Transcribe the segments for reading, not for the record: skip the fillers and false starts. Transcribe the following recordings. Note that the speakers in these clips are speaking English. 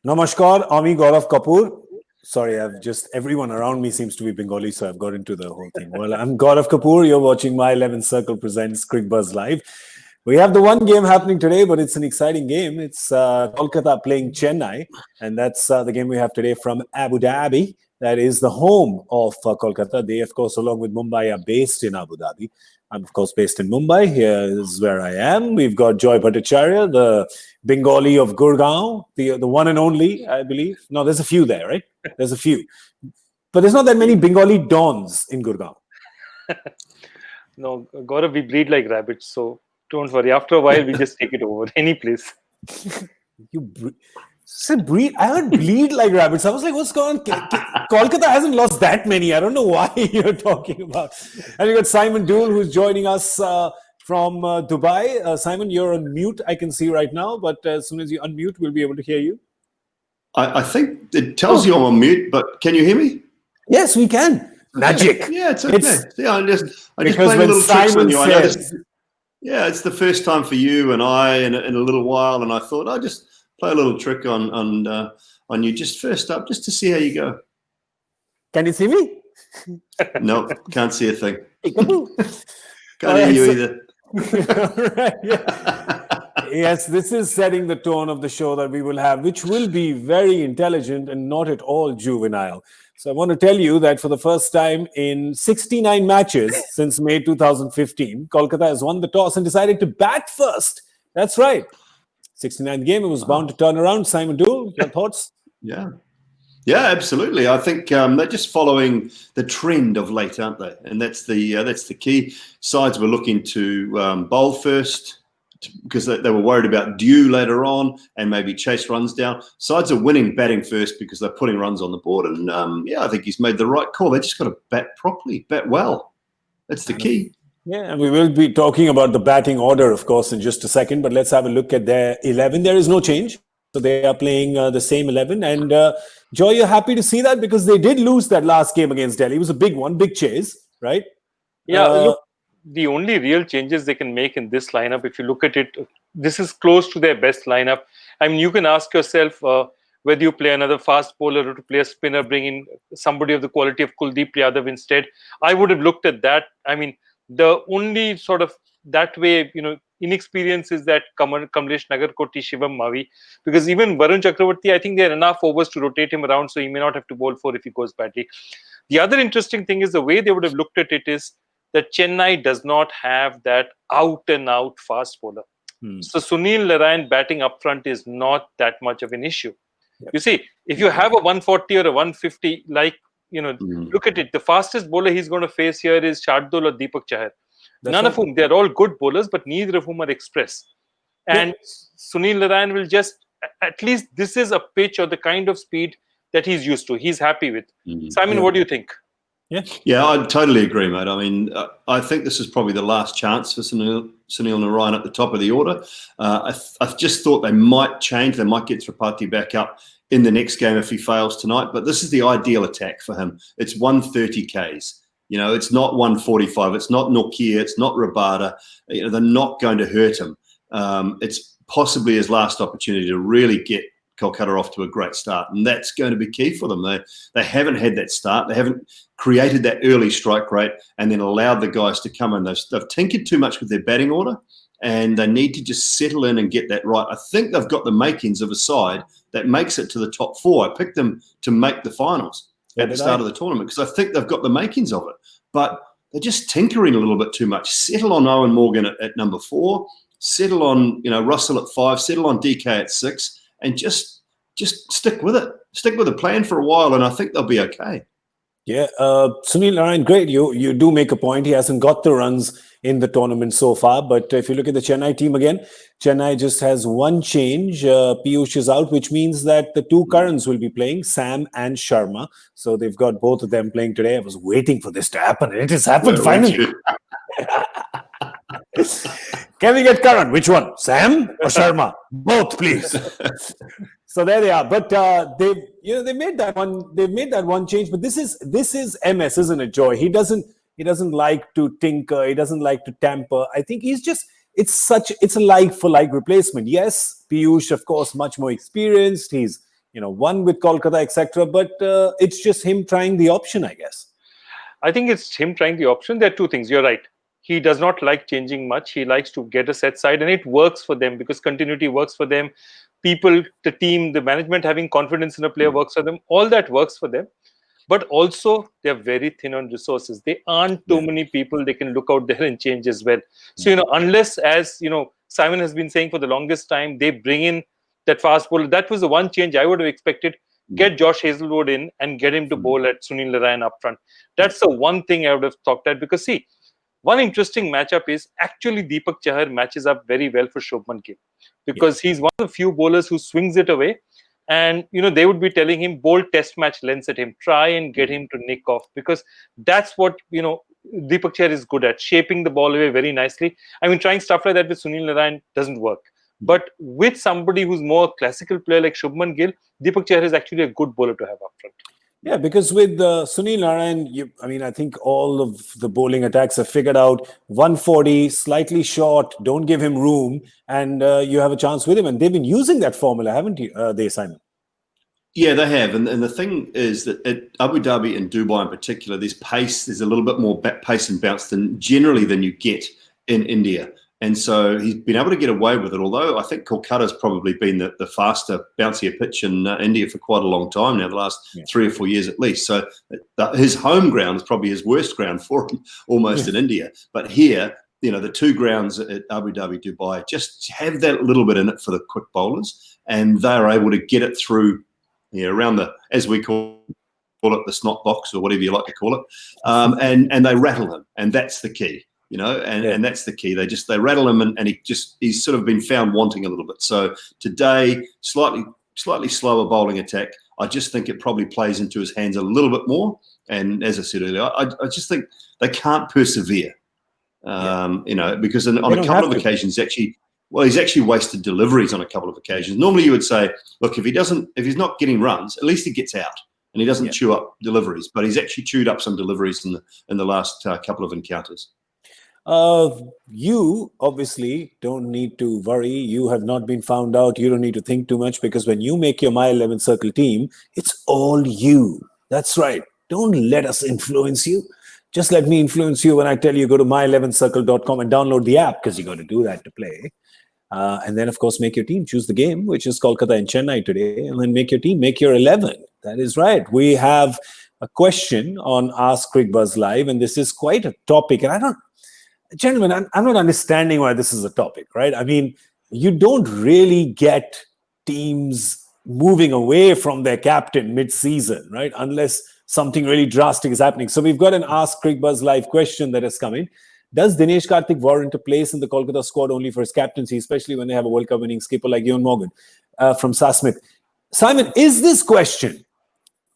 Namaskar, Ami Gaurav Kapoor. Sorry, everyone around me seems to be Bengali, so I've got into the whole thing. Well, I'm Gaurav Kapoor. You're watching My 11 Circle presents Cricket Buzz Live. We have the one game happening today, but it's an exciting game. It's Kolkata playing Chennai, and that's the game we have today from Abu Dhabi. That is the home of Kolkata. They, of course, along with Mumbai, are based in Abu Dhabi. I'm, of course, based in Mumbai. Here is where I am. We've got Joy Bhattacharya, the Bengali of Gurgaon, the one and only, I believe. No, there's a few there, right? There's a few. But there's not that many Bengali dons in Gurgaon. No, Gaurav, we breed like rabbits, so don't worry. After a while, we just take it over. Any place. Said breed. I heard bleed like rabbits. I was like, what's going on? Kolkata hasn't lost that many. I don't know why you're talking about. And you got Simon Dool, who's joining us from Dubai. Simon, you're on mute, I can see right now. But as soon as you unmute, we'll be able to hear you. I think it tells you I'm on mute, but can you hear me? Yes, we can. Magic. Yeah, it's okay. I just because playing a little tricks on you. Says, I know it's the first time for you and I in a little while, and I thought I'd just play a little trick on you just first up, just to see how you go. Can you see me? No, can't see a thing. Can't hear you either. Right, yeah. Yes, this is setting the tone of the show that we will have, which will be very intelligent and not at all juvenile. So I want to tell you that for the first time in 69 matches since May 2015, Kolkata has won the toss and decided to bat first. That's right. 69th game, it was bound to turn around. Simon Dool, your thoughts? Yeah, absolutely. I think they're just following the trend of late, aren't they? And that's the key. Sides were looking to bowl first because they were worried about dew later on and maybe chase runs down. Sides are winning batting first because they're putting runs on the board. And I think he's made the right call. They just got to bat properly, bat well. That's the key. Yeah, and we will be talking about the batting order, of course, in just a second. But let's have a look at their 11. There is no change. So they are playing the same 11. And Joy, you're happy to see that because they did lose that last game against Delhi. It was a big one, big chase, right? Yeah, look, the only real changes they can make in this lineup, if you look at it, this is close to their best lineup. I mean, you can ask yourself whether you play another fast bowler or to play a spinner, bring in somebody of the quality of Kuldeep Yadav instead. I would have looked at that. I mean, the only sort of that way, inexperience is that Kamlesh Nagarkoti, Shivam Mavi, because even Varun Chakravarti, I think there are enough overs to rotate him around, so he may not have to bowl 4 if he goes badly. The other interesting thing is the way they would have looked at it is that Chennai does not have that out-and-out fast bowler. So Sunil Narine batting up front is not that much of an issue. Yep. You see, if you have a 140 or a 150, look at it. The fastest bowler he's going to face here is Shardul or Deepak Chahar. None of whom, they're all good bowlers, but neither of whom are express. And Sunil Narine will just, at least this is a pitch or the kind of speed that he's used to. He's happy with. Simon, what do you think? Yeah, I totally agree, mate. I mean, I think this is probably the last chance for Sunil Narine at the top of the order. I just thought they might change. They might get Tripathi back up in the next game if he fails tonight. But this is the ideal attack for him. It's 130 Ks. It's not 145. It's not Nokia. It's not Rabada. They're not going to hurt him. It's possibly his last opportunity to really get Kolkata off to a great start, and that's going to be key for them. They haven't had that start. They haven't created that early strike rate and then allowed the guys to come in. They've tinkered too much with their batting order, and they need to just settle in and get that right. I think they've got the makings of a side that makes it to the top 4. I picked them to make the finals at the start of the tournament because I think they've got the makings of it, but they're just tinkering a little bit too much. Settle on Owen Morgan at number 4, settle on Russell at 5, settle on DK at 6, and just stick with it. Stick with the plan for a while, and I think they'll be okay. Yeah, Sunil Narine, great. You do make a point. He hasn't got the runs in the tournament so far, but if you look at the Chennai team again, Chennai just has one change. Piyush is out, which means that the 2 Karans will be playing, Sam and Sharma. So they've got both of them playing today. I was waiting for this to happen, and it has happened finally. Can we get Karan? Which one? Sam or Sharma? Both, please. So there they are. But they made that one. They've made that one change. But this is MS, isn't it, Joy? He doesn't like to tinker. He doesn't like to tamper. I think it's a like for like replacement. Yes, Piyush, of course, much more experienced. He's one with Kolkata, etc. But it's just him trying the option, I guess. I think it's him trying the option. There are two things. You're right. He does not like changing much. He likes to get a set side, and it works for them because continuity works for them. People, the team, the management having confidence in a player works for them. All that works for them. But also, they're very thin on resources. There aren't too many people they can look out there and change as well. So, unless, as Simon has been saying for the longest time, they bring in that fast bowler. That was the one change I would have expected. Get Josh Hazelwood in and get him to bowl at Sunil Narine up front. That's the one thing I would have thought at, because see, one interesting matchup is actually Deepak Chahar matches up very well for Shubman Gill, because he's one of the few bowlers who swings it away. And they would be telling him, bowl test match lengths at him, try and get him to nick off, because that's what Deepak Chahar is good at, shaping the ball away very nicely. I mean, trying stuff like that with Sunil Narine doesn't work. But with somebody who's more classical player like Shubman Gill, Deepak Chahar is actually a good bowler to have up front. Yeah, because with Sunil Narine, I think all of the bowling attacks are figured out. 140, slightly short, don't give him room, and you have a chance with him. And they've been using that formula, haven't you, Simon? Yeah, they have. And the thing is that at Abu Dhabi and Dubai in particular, there's a little bit more pace and bounce than you get in India. And so he's been able to get away with it, although I think Kolkata's probably been the faster, bouncier pitch in India for quite a long time now, the last 3 or 4 years at least. So his home ground is probably his worst ground for him, almost in India. But here, the two grounds at Abu Dhabi, Dubai, just have that little bit in it for the quick bowlers, and they're able to get it through around the, as we call it, the snot box, or whatever you like to call it, and they rattle him, and that's the key. And that's the key. They rattle him, and he's sort of been found wanting a little bit. So today, slightly slower bowling attack. I just think it probably plays into his hands a little bit more. And as I said earlier, I just think they can't persevere. Because on a couple of occasions, he's actually wasted deliveries on a couple of occasions. Normally, you would say, look, if he's not getting runs, at least he gets out and he doesn't chew up deliveries. But he's actually chewed up some deliveries in the last couple of encounters. You obviously don't need to worry. You have not been found out. You don't need to think too much, because when you make your My 11 Circle team, it's all you. That's right. Don't let us influence you. Just let me influence you when I tell you go to my11circle.com and download the app, because you got to do that to play. And then, of course, make your team. Choose the game, which is Kolkata and Chennai today, and then make your team. Make your 11. That is right. We have a question on Ask Crickbuzz Live, and this is quite a topic. And Gentlemen, I'm not understanding why this is a topic, right? I mean, you don't really get teams moving away from their captain mid-season, right? Unless something really drastic is happening. So we've got an Ask Crickbuzz Live question that has come in. Does Dinesh Karthik warrant a place in the Kolkata squad only for his captaincy, especially when they have a World Cup winning skipper like Ewan Morgan from Sasmith? Simon, is this question...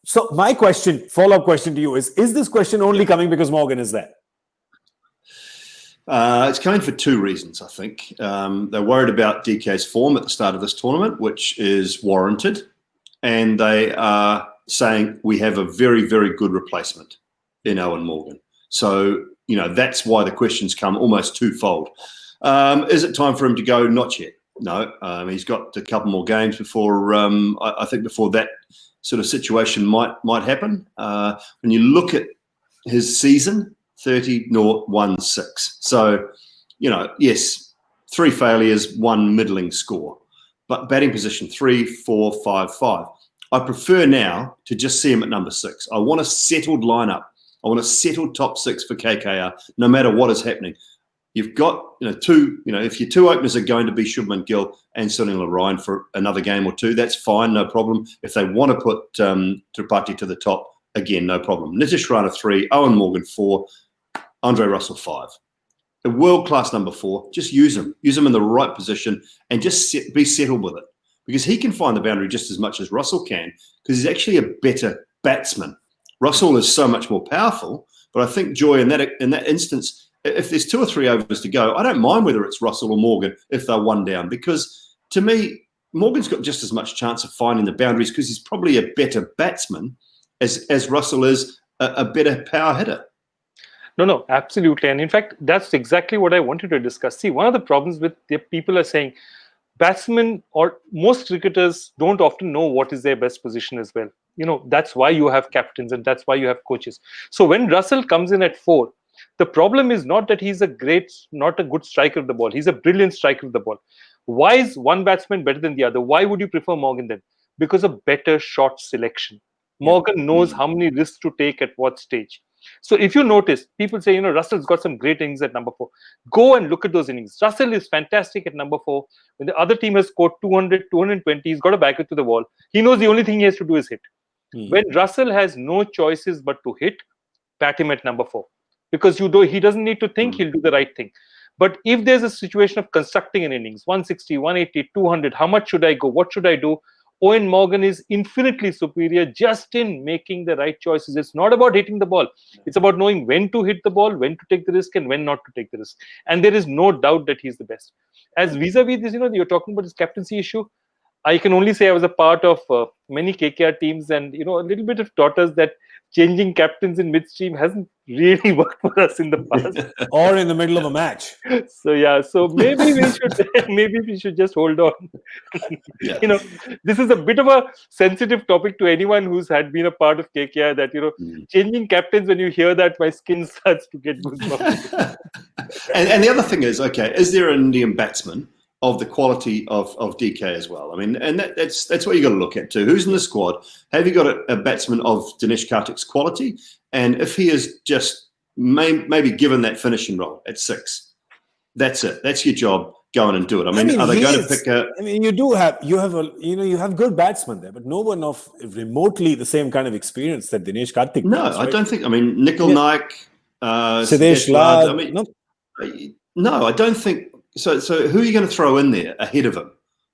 So my follow-up question to you is this question only coming because Morgan is there? It's coming for two reasons, I think. They're worried about DK's form at the start of this tournament, which is warranted. And they are saying we have a very, very good replacement in Eoin Morgan. So, that's why the questions come almost twofold. Is it time for him to go? Not yet. No. He's got a couple more games before, I think before that sort of situation might happen. When you look at his season, 30-0-1-6. So, yes, 3 failures, 1 middling score. But batting position 3, 4, 5, 5. I prefer now to just see him at number 6. I want a settled lineup. I want a settled top 6 for KKR, no matter what is happening. You've got, if your 2 openers are going to be Shubman Gill and Sunil Narine for another game or 2, that's fine, no problem. If they want to put Tripathi to the top, again, no problem. Nitish Rana 3, Eoin Morgan 4, Andre Russell 5. A world-class number 4, just use him. Use him in the right position and just be settled with it. Because he can find the boundary just as much as Russell can, because he's actually a better batsman. Russell is so much more powerful, but I think, Joy, in that instance, if there's 2 or 3 overs to go, I don't mind whether it's Russell or Morgan if they're 1 down, because to me, Morgan's got just as much chance of finding the boundaries because he's probably a better batsman as Russell is a better power hitter. No, absolutely. And in fact, that's exactly what I wanted to discuss. See, one of the problems with the people are saying, batsmen or most cricketers don't often know what is their best position as well. That's why you have captains and that's why you have coaches. So when Russell comes in at 4, the problem is not that he's not a good striker of the ball. He's a brilliant striker of the ball. Why is one batsman better than the other? Why would you prefer Morgan then? Because of better shot selection. Morgan knows how many risks to take at what stage. So if you notice, people say, Russell's got some great innings at number 4. Go and look at those innings. Russell is fantastic at number 4. When the other team has scored 200, 220, he's got to back it to the wall. He knows the only thing he has to do is hit. When Russell has no choices but to hit, bat him at number 4. Because he doesn't need to think, he'll do the right thing. But if there's a situation of constructing an innings, 160, 180, 200, how much should I go? What should I do? Eoin Morgan is infinitely superior just in making the right choices. It's not about hitting the ball. It's about knowing when to hit the ball, when to take the risk, and when not to take the risk. And there is no doubt that he's the best. As vis-a-vis this, you're talking about this captaincy issue. I can only say I was a part of many KKR teams, and a little bit of taught us that changing captains in midstream hasn't really worked for us in the past, or in the middle of a match. So maybe we should just hold on. This is a bit of a sensitive topic to anyone who's been a part of KKR. That changing captains, when you hear that, my skin starts to get goosebumps. and the other thing is, okay, is there an Indian batsman of the quality of DK as well? I mean, and that's what you got to look at too. Who's in the squad? Have you got a batsman of Dinesh Karthik's quality? And if he is just maybe given that finishing role at 6, that's it. That's your job. Go in and do it. I mean are they going to pick a? I mean, you have good batsmen there, but no one of remotely the same kind of experience that Dinesh Karthik. No, brings, right? I don't think. I mean, Nikhil Naik, Siddesh Lad. I mean, no, I don't think. So who are you going to throw in there ahead of him?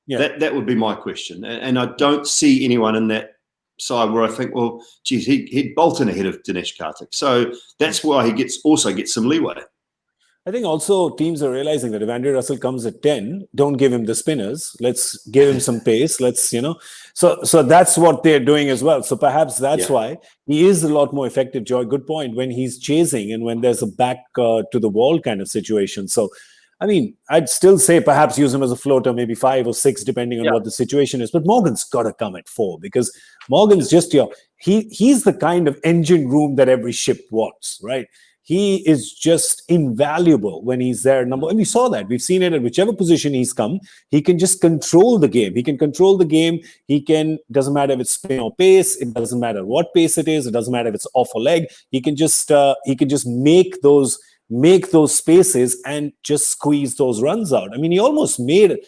Yeah. That would be my question. And I don't see anyone in that side where I think, well, geez, he'd bolt in ahead of Dinesh Karthik. So that's why he also gets some leeway. I think also teams are realizing that if Andrew Russell comes at 10, don't give him the spinners. Let's give him some pace. Let's, So that's what they're doing as well. So perhaps that's why he is a lot more effective, Joy. Good point. When he's chasing and when there's a back to the wall kind of situation. So I mean, I'd still say perhaps use him as a floater, maybe 5 or 6, depending on what the situation is. But Morgan's got to come at 4 because Morgan's just he's the kind of engine room that every ship wants, right? He is just invaluable when he's there. And we saw that. We've seen it at whichever position he's come. He can just control the game. He can control the game. Doesn't matter if it's spin or pace. It doesn't matter what pace it is. It doesn't matter if it's off or leg. He can just make those spaces and just squeeze those runs out. I mean, he almost made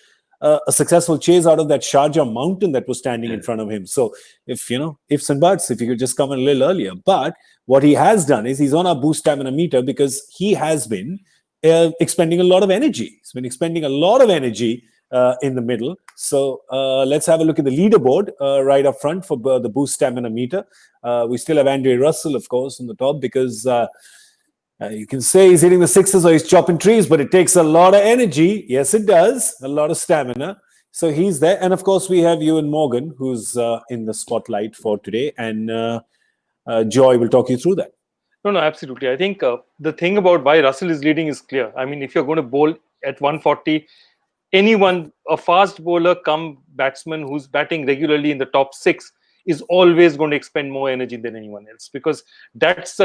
a successful chase out of that Sharjah mountain that was standing in front of him. So ifs and buts, if he could just come in a little earlier. But what he has done is he's on our boost stamina meter because he has been expending a lot of energy. He's been expending a lot of energy in the middle. So let's have a look at the leaderboard right up front for the boost stamina meter. We still have Andre Russell, of course, on the top because you can say he's hitting the 6s or he's chopping trees, but it takes a lot of energy. Yes, it does. A lot of stamina. So he's there. And of course, we have Eoin Morgan, who's in the spotlight for today. And Joy will talk you through that. No, absolutely. I think the thing about why Russell is leading is clear. I mean, if you're going to bowl at 140, a fast bowler come batsman who's batting regularly in the top 6 is always going to expend more energy than anyone else, because that's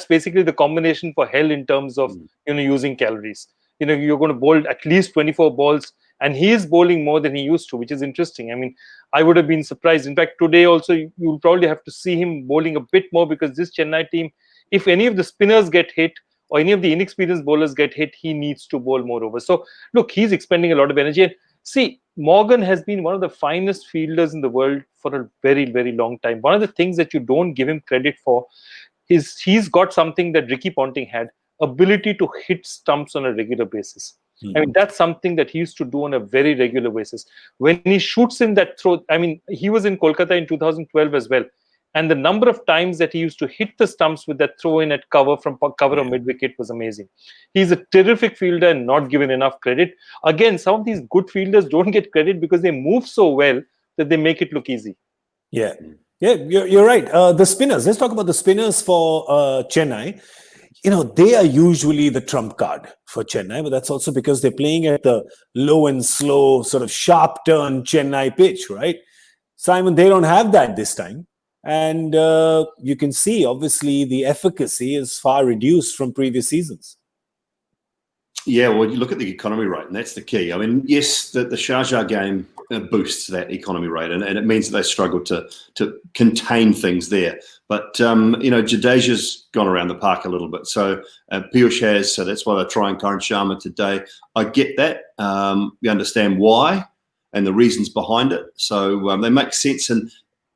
basically the combination for hell in terms of using calories. You're going to bowl at least 24 balls, and he is bowling more than he used to, which is interesting. I mean, I would have been surprised. In fact, today also you'll probably have to see him bowling a bit more, because this Chennai team, if any of the spinners get hit or any of the inexperienced bowlers get hit, he needs to bowl more over. So look, he's expending a lot of energy. And see, Morgan has been one of the finest fielders in the world for a very, very long time. One of the things that you don't give him credit for is he's got something that Ricky Ponting had, ability to hit stumps on a regular basis. I mean, that's something that he used to do on a very regular basis. When he shoots in that throw, I mean, he was in Kolkata in 2012 as well. And the number of times that he used to hit the stumps with that throw in at cover from cover or mid wicket was amazing. He's a terrific fielder and not given enough credit. Again, some of these good fielders don't get credit because they move so well that they make it look easy. Yeah, you're right. The spinners. Let's talk about the spinners for Chennai. they are usually the trump card for Chennai, but that's also because they're playing at the low and slow, sort of sharp turn Chennai pitch, right? Simon, they don't have that this time. And you can see, obviously, the efficacy is far reduced from previous seasons. Yeah, well, you look at the economy rate, and that's the key. I mean, yes, the Sharjah game boosts that economy rate, and it means that they struggle to contain things there. But, Jadeja's gone around the park a little bit. So Piyush has, so that's why they're trying Karan Sharma today. I get that. You understand why and the reasons behind it. So they make sense. And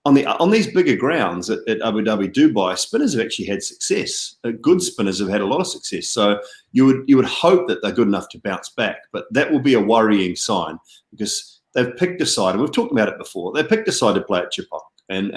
on these bigger grounds at Abu Dhabi, Dubai, spinners have actually had success. Good spinners have had a lot of success. So you would hope that they're good enough to bounce back, but that will be a worrying sign because they've picked a side, and we've talked about it before. They picked a side to play at Chepauk, and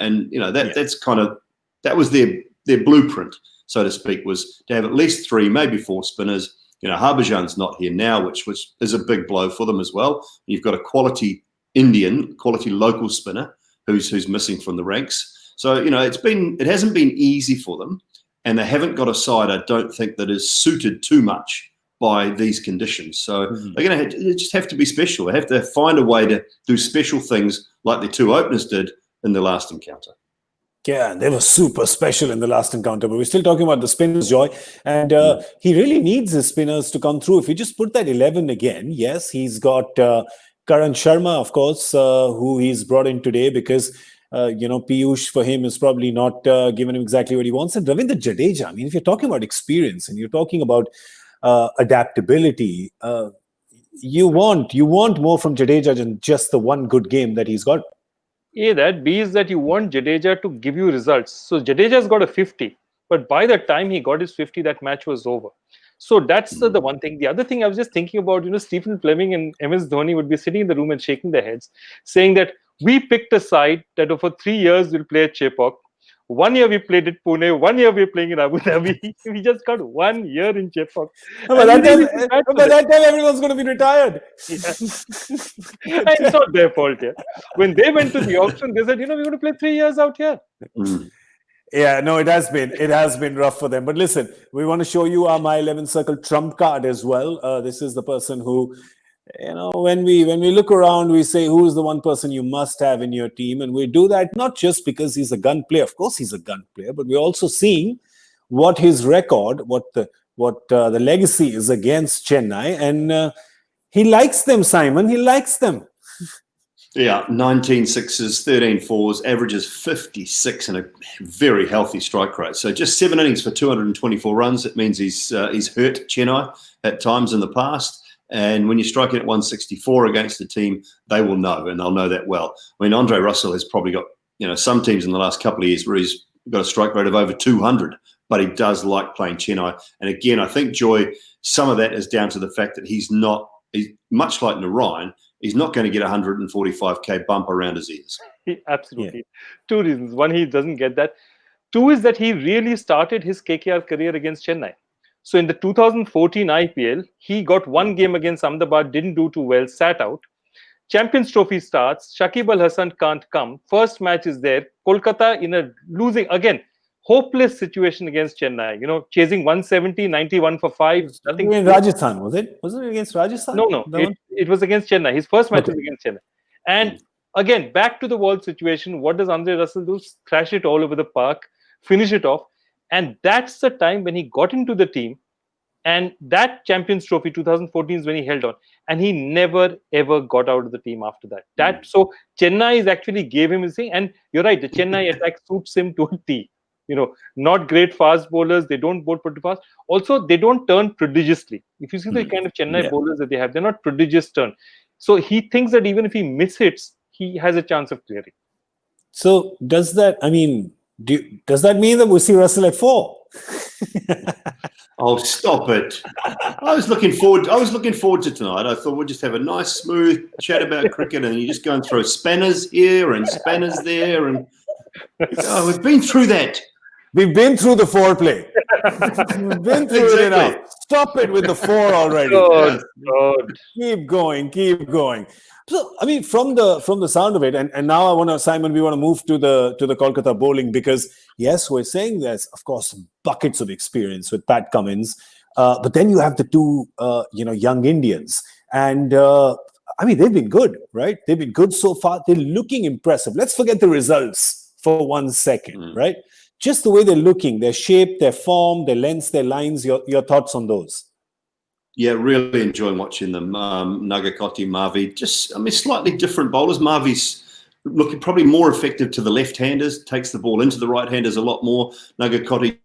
that's kind of that was their blueprint, so to speak, was to have at least 3, maybe 4 spinners. Harbhajan's not here now, which is a big blow for them as well. You've got a quality local spinner who's missing from the ranks. So, it hasn't been easy for them, and they haven't got a side, I don't think, that is suited too much by these conditions. So they're going to just have to be special. They have to find a way to do special things like the 2 openers did in the last encounter. Yeah, they were super special in the last encounter, but we're still talking about the spinners, Joy. And he really needs his spinners to come through. If you just put that 11 again, yes, he's got Karan Sharma, of course, who he's brought in today because, Piyush for him is probably not giving him exactly what he wants. And Ravindra Jadeja, I mean, if you're talking about experience and you're talking about adaptability, you want more from Jadeja than just the one good game that he's got. A, that. B is that you want Jadeja to give you results. So Jadeja's got a 50, but by the time he got his 50, that match was over. So that's the one thing. The other thing I was just thinking about, Stephen Fleming and MS Dhoni would be sitting in the room and shaking their heads, saying that we picked a side that over 3 years we'll play at Chepauk. 1 year we played at Pune, 1 year we're playing in Abu Dhabi. We just got 1 year in Chepauk. By that time, everyone's going to be retired. Yeah. And it's not their fault. Yeah. When they went to the auction, they said, we're going to play 3 years out here. Yeah, no, it has been rough for them. But listen, we want to show you our My 11 Circle trump card as well. This is the person who, when we look around, we say, who is the one person you must have in your team? And we do that not just because he's a gun player. Of course, he's a gun player, but we're also seeing what his record, what the legacy is against Chennai. And he likes them, Simon. He likes them. Yeah, 19 sixes, 13 fours, averages 56 and a very healthy strike rate. So just 7 innings for 224 runs. It means he's hurt Chennai at times in the past. And when you're striking at 164 against the team, they will know, and they'll know that well. I mean, Andre Russell has probably got, some teams in the last couple of years where he's got a strike rate of over 200, but he does like playing Chennai. And again, I think, Joy, some of that is down to the fact that he's much like Narayan, he's not going to get 145k bump around his ears. Absolutely. Yeah. 2 reasons. One, he doesn't get that. 2 is that he really started his KKR career against Chennai. So in the 2014 IPL, he got 1 game against Ahmedabad, didn't do too well, sat out. Champions Trophy starts, Shakib Al Hasan can't come. First match is there. Kolkata in a losing, again, hopeless situation against Chennai. Chasing 170, 91 for 5. Nothing. In Rajasthan, was it? Wasn't it against Rajasthan? No. It was against Chennai. His first match was against Chennai. And again, back to the wall situation. What does Andre Russell do? Crash it all over the park, finish it off. And that's the time when he got into the team. And that Champions Trophy 2014 is when he held on. And he never, ever got out of the team after that. So Chennai is actually gave him his thing. And you're right, the Chennai attack suits him to a T. Not great fast bowlers. They don't bowl pretty fast. Also, they don't turn prodigiously. If you see the kind of Chennai bowlers that they have, they're not prodigious turn. So he thinks that even if he mishits, he has a chance of clearing. So does that mean that we see Russell at 4? Oh, stop it. I was looking forward to tonight. I thought we'd just have a nice, smooth chat about cricket, and you just go and throw spanners here and spanners there. And we've been through that. We've been through the foreplay. You've been through it enough. Stop it with the 4 already. God, God. Keep going, keep going. So, I mean, from the sound of it, and now I want to, Simon, we want to move to the Kolkata bowling, because yes, we're saying there's of course buckets of experience with Pat Cummins, but then you have the two young Indians, and I mean, they've been good, right? They've been good so far. They're looking impressive. Let's forget the results for 1 second, right? Just the way they're looking, their shape, their form, their lengths, their lines. Your thoughts on those? Yeah, really enjoying watching them. Nagarkoti, Mavi, slightly different bowlers. Mavi's looking probably more effective to the left-handers, takes the ball into the right-handers a lot more. Nagarkoti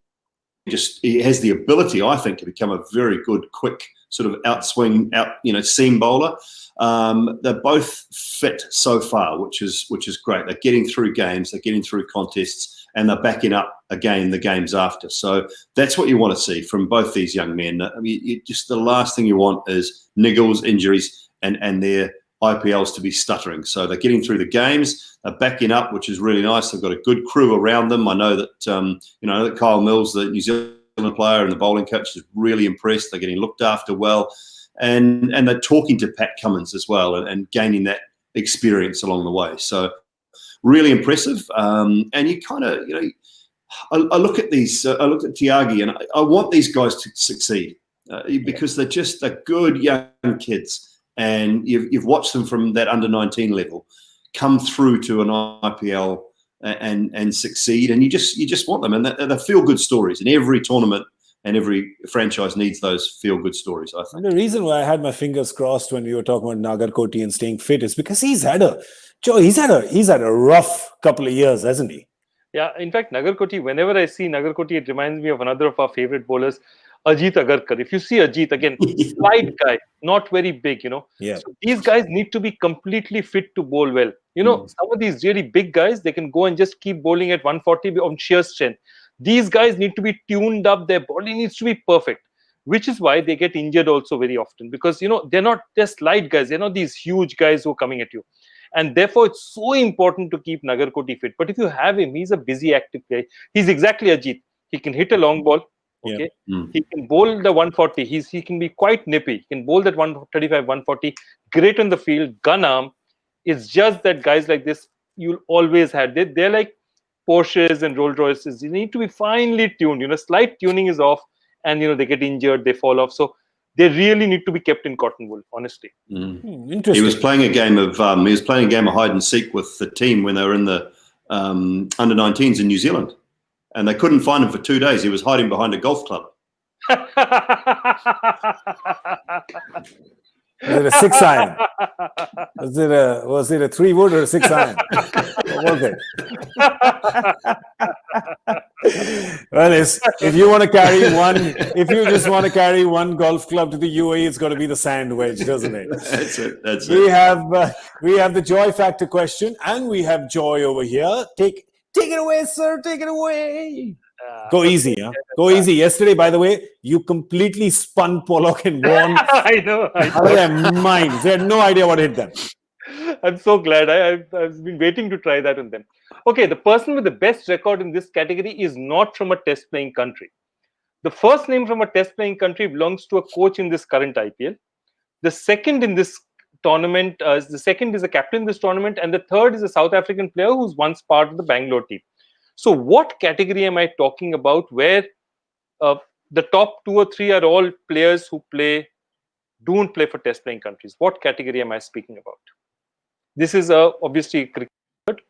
he has the ability, I think, to become a very good, quick sort of outswing, seam bowler. They're both fit so far, which is great. They're getting through games, they're getting through contests, and they're backing up again the games after. So that's what you want to see from both these young men. I mean, just the last thing you want is niggles, injuries, and their IPLs to be stuttering. So they're getting through the games, they're backing up, which is really nice. They've got a good crew around them. I know that that Kyle Mills, the New Zealand player and the bowling coach, is really impressed. They're getting looked after well, and they're talking to Pat Cummins as well, and gaining that experience along the way. So really impressive. And you kind of, I look at these. I look at Tyagi, and I want these guys to succeed because they're good young kids. And you've watched them from that under-19 level come through to an IPL and succeed, and you just want them, and they're feel-good stories. And every tournament and every franchise needs those feel-good stories, I think. And the reason why I had my fingers crossed when we were talking about Nagarkoti and staying fit is because he's had a rough couple of years, hasn't he? Yeah, in fact, Nagarkoti, whenever I see Nagarkoti, it reminds me of another of our favorite bowlers, Ajit Agarkar. If you see Ajit, again, slight guy, not very big, Yeah. So these guys need to be completely fit to bowl well. Some of these really big guys, they can go and just keep bowling at 140 on sheer strength. These guys need to be tuned up. Their body needs to be perfect, which is why they get injured also very often, because, they're slight guys. They're not these huge guys who are coming at you. And therefore, it's so important to keep Nagarkoti fit. But if you have him, he's a busy, active guy. He's exactly Ajit. He can hit a long ball. Okay, He can bowl the 140. He can be quite nippy. He can bowl that 135, 140. Great on the field, gun arm. It's just that guys like this, you'll always have. They're like Porsches and Rolls Royces. You need to be finely tuned. Slight tuning is off, and they get injured, they fall off. So they really need to be kept in cotton wool, honestly. Interesting. He was playing a game of hide and seek with the team when they were in the under-19s in New Zealand. And they couldn't find him for 2 days. He was hiding behind a golf club. Was it a 6-iron? Was it a 3-wood or a 6-iron? What was it? Well, if you want to carry one, if you just want to carry one golf club to the UAE, it's got to be the sand wedge, doesn't it? That's it. We have the joy factor question, and we have Joy over here. Take it away, sir. Take it away. Go easy, huh? Go easy. Yesterday, by the way, you completely spun Pollock and Warren I know. out of their minds. They had no idea what hit them. I'm so glad. I've been waiting to try that on them. Okay, the person with the best record in this category is not from a test playing country. The first name from a test playing country belongs to a coach in this current IPL. The second in this tournament, the second is a captain in this tournament, and the third is a South African player who's once part of the Bangalore team. So what category am I talking about where the top 2 or 3 are all players who don't play for test playing countries? What category am I speaking about? This is obviously cricket.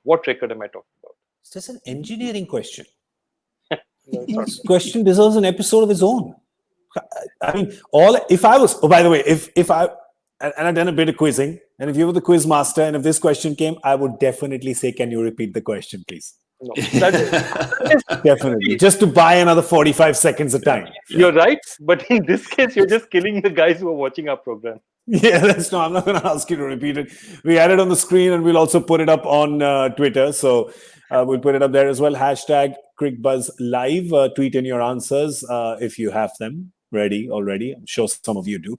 What record am I talking about? It's just an engineering question. This question deserves an episode of its own. I mean, by the way, if I, and I've done a bit of quizzing, and if you were the quiz master, and if this question came, I would definitely say, can you repeat the question, please? No, that is Definitely. Just to buy another 45 seconds of time. You're right, but in this case, you're just killing the guys who are watching our program. Yeah, I'm not going to ask you to repeat it. We had it on the screen, and we'll also put it up on Twitter. So we'll put it up there as well. #CrickBuzzLive. Tweet in your answers if you have them. ready already. I'm sure some of you do.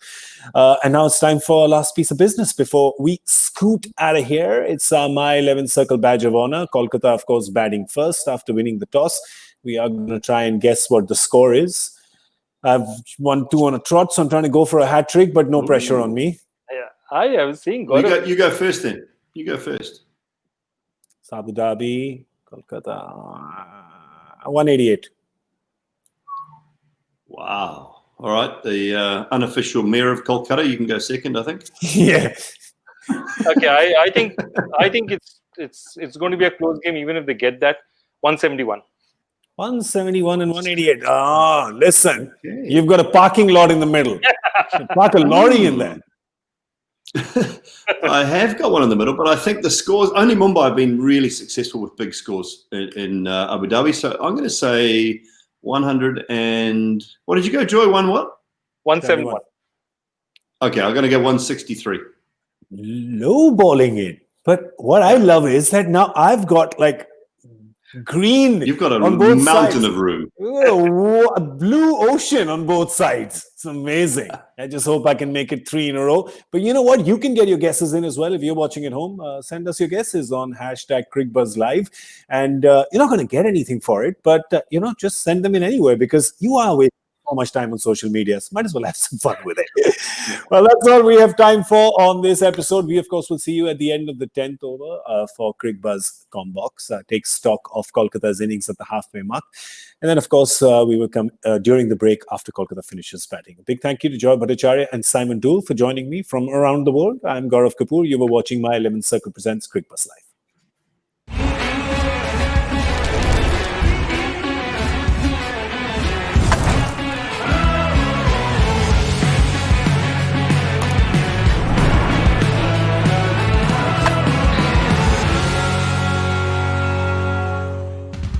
And now it's time for our last piece of business before we scoot out of here. It's my 11 circle badge of honor. Kolkata, of course, batting first after winning the toss. We are going to try and guess what the score is. I've won 2 on a trot, so I'm trying to go for a hat trick, but no pressure on me. Yeah, I was seeing. You go first then. You go first. Abu Dhabi, Kolkata, 188. Wow. All right. The unofficial mayor of Kolkata. You can go second, I think. Yeah. Okay, I think it's going to be a close game, even if they get that. 171. 171 and 188. Ah, listen, Okay. you've got a parking lot in the middle. Park a lorry in there. I have got one in the middle, but I think the scores, only Mumbai have been really successful with big scores in Abu Dhabi. So I'm going to say 100 and, what did you go, Joy? What? 171. Okay, I'm going to go 163. Low balling it. But what I love is that now I've got like green. You've got a on both mountain sides. of room. Oh, a blue ocean on both sides. It's amazing. I just hope I can make it 3 in a row. But you know what? You can get your guesses in as well. If you're watching at home, send us your guesses on #CrickBuzzLive. And you're not going to get anything for it, but just send them in anyway, because you are wasting so much time on social media. So might as well have some fun with it. Well, that's all we have time for on this episode. We, of course, will see you at the end of the 10th over for Crick Buzz Combox. Take stock of Kolkata's innings at the halfway mark. And then, of course, we will come during the break after Kolkata finishes batting. A big thank you to Joy Bhattacharya and Simon Dool for joining me from around the world. I'm Gaurav Kapoor. You were watching My 11 Circle Presents Crick Buzz Live.